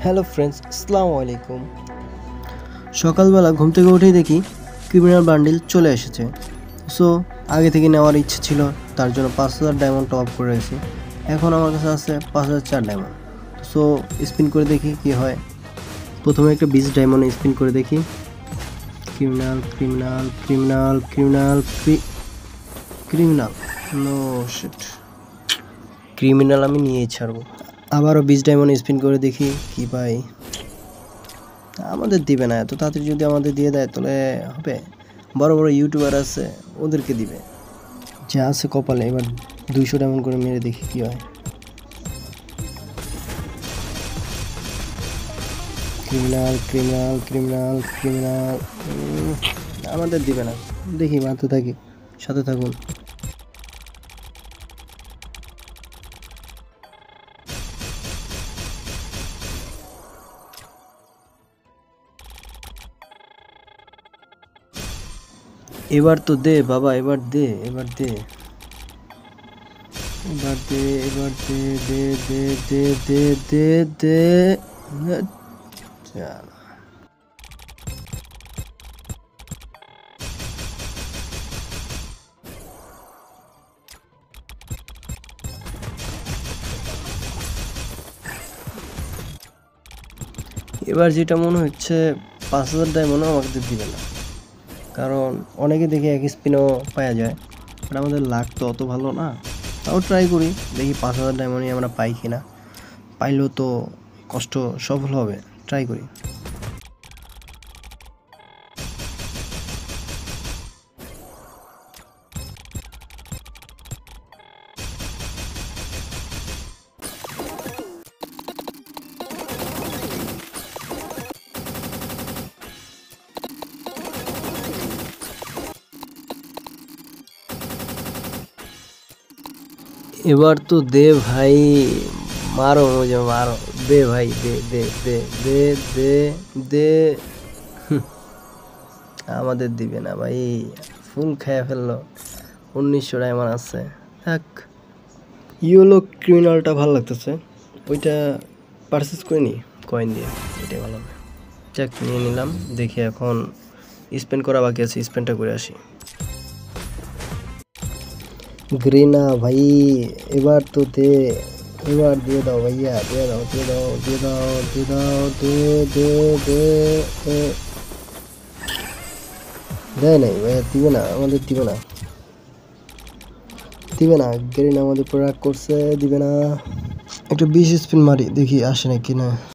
Hello friends, আসসালামু আলাইকুম। সকালবেলা ঘুম থেকে উঠেই দেখি ক্রিমিনাল বান্ডিল চলে এসেছে। সো আগে থেকে নেওয়ার ইচ্ছে ছিল, তার জন্য 5000 ডায়মন্ড টপ করে রেখেছি। এখন আমার কাছে আছে 5004 ডায়মন্ড। সো স্পিন করে দেখি কি হয়। প্রথমে একটা 20 ডায়মন্ড স্পিন করে দেখি। Criminal criminal criminal criminal criminal no shit, criminal আমি নিয়েই ছাড়বো। আবারও 20 ডায়মন্ড স্পিন করে দেখি কি পাই। আমাদের দিবে না, এত তাড়াতাড়ি যদি আমাদের দিয়ে দেয় তাহলে হবে। বড় বড় ইউটিউবার আছে, ওদেরকে দিবে। যা আছে কপালে। এবার 200 ডায়মন্ড করে মেরে দেখি কি হয়। ক্রিমিনাল ক্রিমিনাল ক্রিমিনাল ক্রিমিনাল আমাদের দিবে না, দেখি মারতে থাকি, সাথে থাকুন। এবার তো দে বাবা, এবার দে, এবার দে, এবার দে, এবার দে, দে দে দে দে দে দে। চল, এবার যেটা মনে হচ্ছে 5000 ডায়মন্ডও আমাদের দিবে না, কারণ অনেকে দেখি এক স্পিনও পাওয়া যায়, বাট আমাদের লাক তো অত ভালো না। তাও ট্রাই করি, দেখি 5000 ডায়মন্ডই আমরা পাই কিনা। পাইলেও তো কষ্ট সফল হবে, ট্রাই করি। এবার তো দে ভাই, মারো মুঝে মারো, দে ভাই, দে দে দে দে দে দে। আমাদের দিবে না ভাই, ফুল খেয়ে ফেললো। 1900 ডায়মন্ড আছে, থাক। ইয়েলো ক্রিমিনালটা ভালো লাগতেছে, ওইটা পারচেস করে নি কয়েন দিয়ে, এটাই ভালো হবে। যাক, নিয়ে নিলাম। দেখি এখন স্পেন্ড করা বাকি আছে, স্পেন্ডটা করে আসি। গ্রিনা ভাই, এবার তো দে, এবার দিয়ে দাও ভাইয়া, দিয়ে দাও, দিয়ে দাও, দিয়ে দাও, দিয়ে দাও, দে দে দে। দেয় নাই ভাইয়া, দিবে না, আমাদের দিবে না, দিবে না। গ্রিনা আমাদের উপর রাগ করছে, দিবে না। একটা 20 স্পিন মারি, দেখি আসে নাকি না।